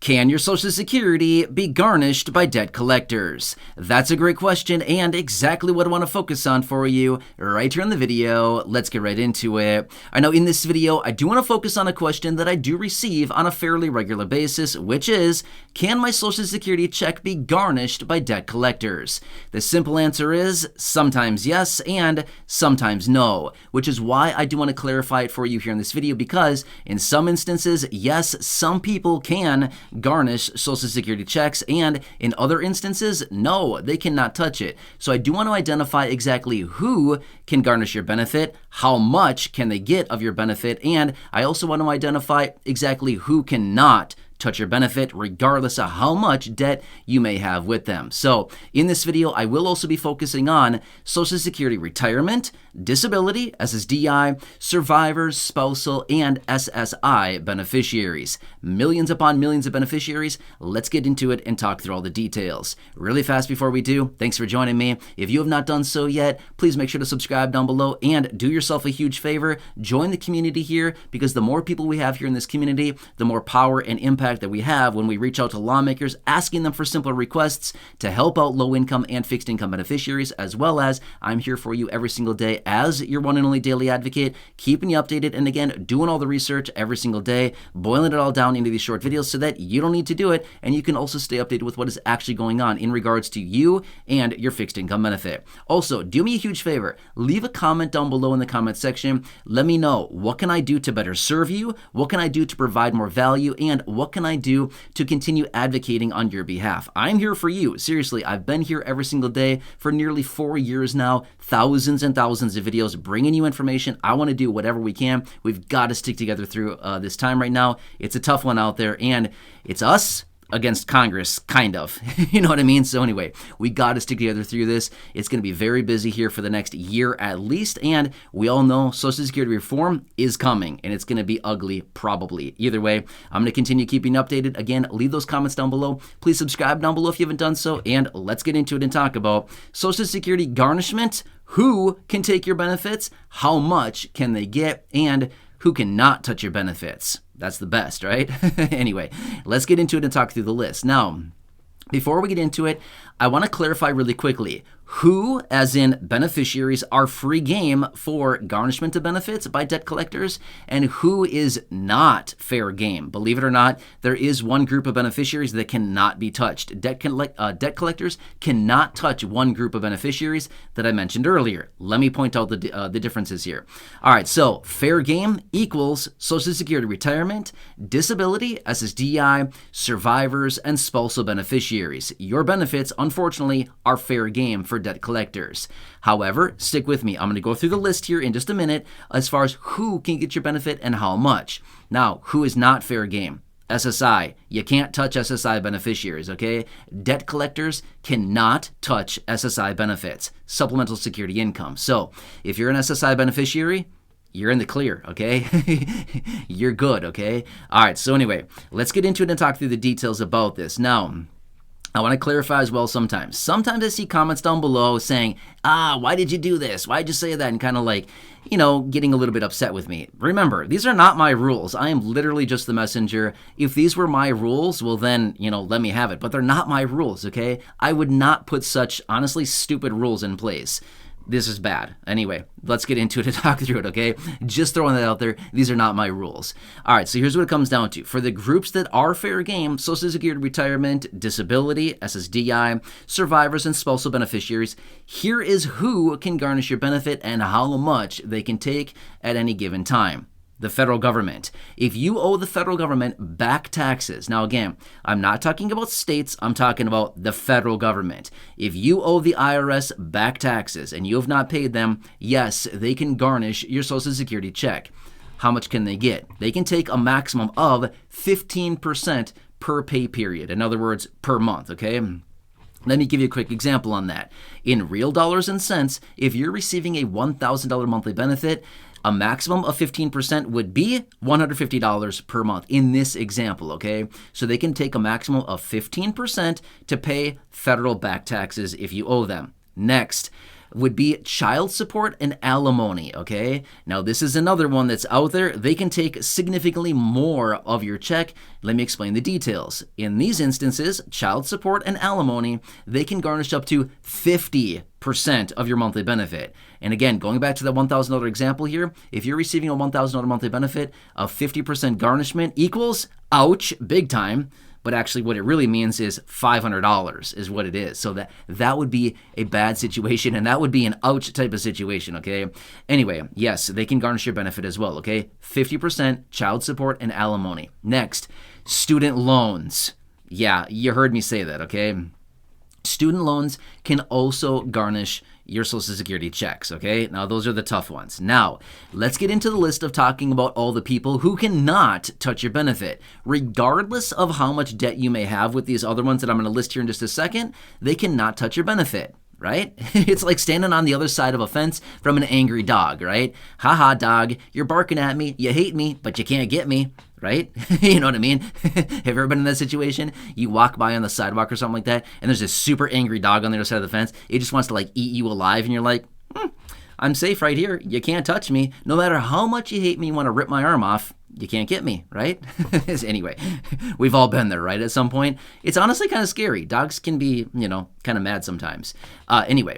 Can your Social Security be garnished by debt collectors? That's a great question and exactly what I want to focus on for you right here in the video. Let's get right into it. I know in this video, I do want to focus on a question that I do receive on a fairly regular basis, which is, can my Social Security check be garnished by debt collectors? The simple answer is sometimes yes and sometimes no, which is why I do want to clarify it for you here in this video, because in some instances, yes, some people can garnish Social Security checks, and in other instances, no, they cannot touch it. So I do want to identify exactly who can garnish your benefit, how much can they get of your benefit, and I also want to identify exactly who cannot touch your benefit regardless of how much debt you may have with them. So in this video, I will also be focusing on Social Security retirement, disability, SSDI, survivors, spousal, and SSI beneficiaries. Millions upon millions of beneficiaries. Let's get into it and talk through all the details. Really fast before we do, thanks for joining me. If you have not done so yet, please make sure to subscribe down below and do yourself a huge favor. Join the community here, because the more people we have here in this community, the more power and impact that we have when we reach out to lawmakers, asking them for simple requests to help out low-income and fixed-income beneficiaries, as well as I'm here for you every single day as your one and only daily advocate, keeping you updated, and again, doing all the research every single day, boiling it all down into these short videos so that you don't need to do it, and you can also stay updated with what is actually going on in regards to you and your fixed-income benefit. Also, do me a huge favor, leave a comment down below in the comment section. Let me know, what can I do to better serve you? What can I do to provide more value? And what can I do to continue advocating on your behalf? I'm here for you. Seriously, I've been here every single day for nearly 4 years now, thousands and thousands of videos bringing you information. I want to do whatever we can. We've got to stick together through this time right now. It's a tough one out there, and it's us against Congress, kind of. You know what I mean? So anyway, we got to stick together through this. It's going to be very busy here for the next year at least, and we all know Social Security reform is coming, and it's going to be ugly probably. Either way, I'm going to continue keeping you updated. Again, leave those comments down below. Please subscribe down below if you haven't done so, and let's get into it and talk about Social Security garnishment. Who can take your benefits? How much can they get? And who cannot touch your benefits? That's the best, right? Anyway, let's get into it and talk through the list. Now, before we get into it, I want to clarify really quickly. Who, as in beneficiaries, are free game for garnishment of benefits by debt collectors, and who is not fair game? Believe it or not, there is one group of beneficiaries that cannot be touched. Debt collectors cannot touch one group of beneficiaries that I mentioned earlier. Let me point out the differences here. All right, so fair game equals Social Security retirement, disability, SSDI, survivors, and spousal beneficiaries. Your benefits, unfortunately, are fair game for debt collectors. However, stick with me. I'm going to go through the list here in just a minute as far as who can get your benefit and how much. Now, who is not fair game? SSI. You can't touch SSI beneficiaries, okay? Debt collectors cannot touch SSI benefits, supplemental security income. So, if you're an SSI beneficiary, you're in the clear, okay? You're good, okay? All right, so anyway, let's get into it and talk through the details about this. Now, I want to clarify as well sometimes. Sometimes I see comments down below saying, why did you do this? Why did you say that? And kind of like, getting a little bit upset with me. Remember, these are not my rules. I am literally just the messenger. If these were my rules, well then, let me have it. But they're not my rules, okay? I would not put such, honestly, stupid rules in place. This is bad. Anyway, let's get into it and talk through it, okay? Just throwing that out there. These are not my rules. All right, so here's what it comes down to. For the groups that are fair game, Social Security retirement, disability, SSDI, survivors, and spousal beneficiaries, here is who can garnish your benefit and how much they can take at any given time. The federal government. If you owe the federal government back taxes, now again, I'm not talking about states, I'm talking about the federal government. If you owe the IRS back taxes and you have not paid them, yes, they can garnish your Social Security check. How much can they get? They can take a maximum of 15% per pay period. In other words, per month, okay? Let me give you a quick example on that. In real dollars and cents, if you're receiving a $1,000 monthly benefit, a maximum of 15% would be $150 per month in this example, okay? So they can take a maximum of 15% to pay federal back taxes if you owe them. Next, would be child support and alimony, okay? Now, this is another one that's out there. They can take significantly more of your check. Let me explain the details. In these instances, child support and alimony, they can garnish up to 50% of your monthly benefit. And again, going back to that $1,000 example here, if you're receiving a $1,000 monthly benefit, a 50% garnishment equals, ouch, big time. But actually what it really means is $500 is what it is. So that would be a bad situation, and that would be an ouch type of situation, okay? Anyway, yes, they can garnish your benefit as well, okay? 50% child support and alimony. Next, student loans. Yeah, you heard me say that, okay? Student loans can also garnish your Social Security checks, okay? Now, those are the tough ones. Now, let's get into the list of talking about all the people who cannot touch your benefit. Regardless of how much debt you may have with these other ones that I'm going to list here in just a second, they cannot touch your benefit, right? It's like standing on the other side of a fence from an angry dog, right? Ha dog, you're barking at me, you hate me, but you can't get me. Right? You know what I mean? Have you ever been in that situation? You walk by on the sidewalk or something like that, and there's this super angry dog on the other side of the fence. It just wants to like eat you alive, and you're like, I'm safe right here. You can't touch me. No matter how much you hate me, you want to rip my arm off, you can't get me, right? Anyway, we've all been there, right? At some point. It's honestly kind of scary. Dogs can be, kind of mad sometimes. Anyway.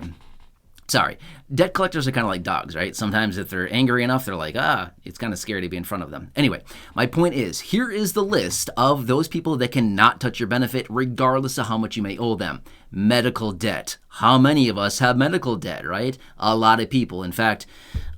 Sorry. Debt collectors are kind of like dogs, right? Sometimes if they're angry enough, they're like, it's kind of scary to be in front of them. Anyway, my point is, here is the list of those people that cannot touch your benefit regardless of how much you may owe them. Medical debt. How many of us have medical debt, right? A lot of people. In fact,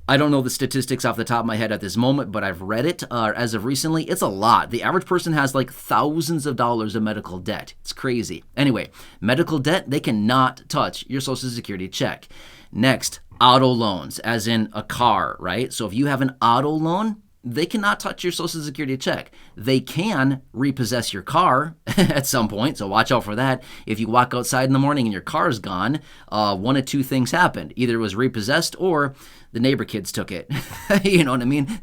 I don't know the statistics off the top of my head at this moment, but I've read it as of recently. It's a lot. The average person has like thousands of dollars of medical debt. It's crazy. Anyway, medical debt, they cannot touch your Social Security check. Next, auto loans, as in a car, right? So if you have an auto loan, they cannot touch your Social Security check. They can repossess your car at some point, so watch out for that. If you walk outside in the morning and your car's gone, one of two things happened. Either it was repossessed or the neighbor kids took it. You know what I mean?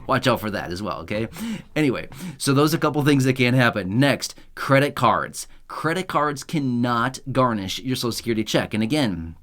Watch out for that as well, okay? Anyway, so those are a couple things that can happen. Next, credit cards. Credit cards cannot garnish your Social Security check. And again,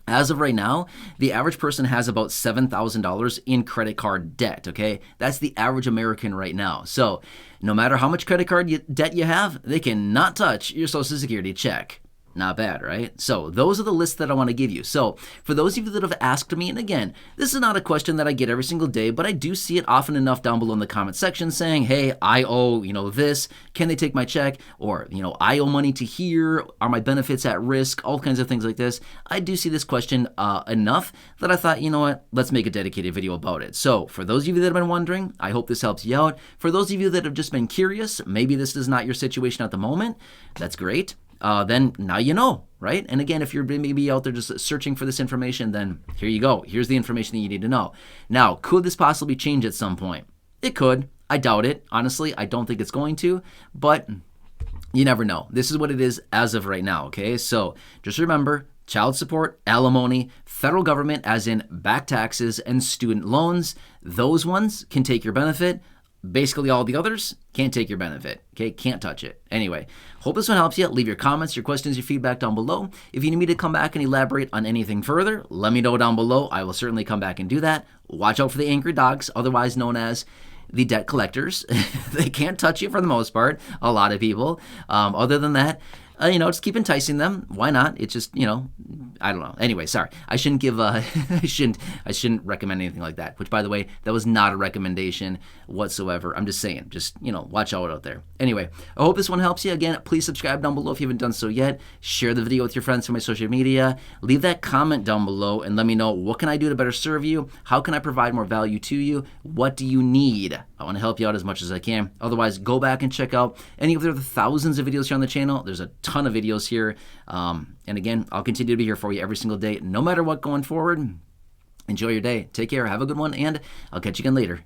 as of right now, the average person has about $7,000 in credit card debt, okay? That's the average American right now. So no matter how much credit card debt you have, they cannot touch your Social Security check. Not bad, right? So those are the lists that I want to give you. So for those of you that have asked me, and again, this is not a question that I get every single day, but I do see it often enough down below in the comment section saying, hey, I owe, this, can they take my check? Or, I owe money to here, are my benefits at risk? All kinds of things like this. I do see this question enough that I thought, you know what, let's make a dedicated video about it. So for those of you that have been wondering, I hope this helps you out. For those of you that have just been curious, maybe this is not your situation at the moment, that's great. Then now you know, right? And again, if you're maybe out there just searching for this information, then here you go. Here's the information that you need to know. Now, could this possibly change at some point? It could. I doubt it. Honestly, I don't think it's going to, but you never know. This is what it is as of right now, okay? So just remember, child support, alimony, federal government, as in back taxes and student loans, those ones can take your benefit. Basically, all the others can't take your benefit, okay? Can't touch it. Anyway, hope this one helps you. Leave your comments, your questions, your feedback down below. If you need me to come back and elaborate on anything further, let me know down below. I will certainly come back and do that. Watch out for the angry dogs, otherwise known as the debt collectors. They can't touch you for the most part, a lot of people. Other than that, just keep enticing them. Why not? It's just, I don't know. Anyway, sorry. I shouldn't give I shouldn't recommend anything like that, which, by the way, that was not a recommendation whatsoever. I'm just saying, watch out there. Anyway, I hope this one helps you. Again, please subscribe down below if you haven't done so yet. Share the video with your friends on my social media. Leave that comment down below and let me know, what can I do to better serve you? How can I provide more value to you? What do you need? I want to help you out as much as I can. Otherwise, go back and check out any of the thousands of videos here on the channel. There's a ton of videos here. And again, I'll continue to be here for you every single day, no matter what going forward. Enjoy your day. Take care. Have a good one. And I'll catch you again later.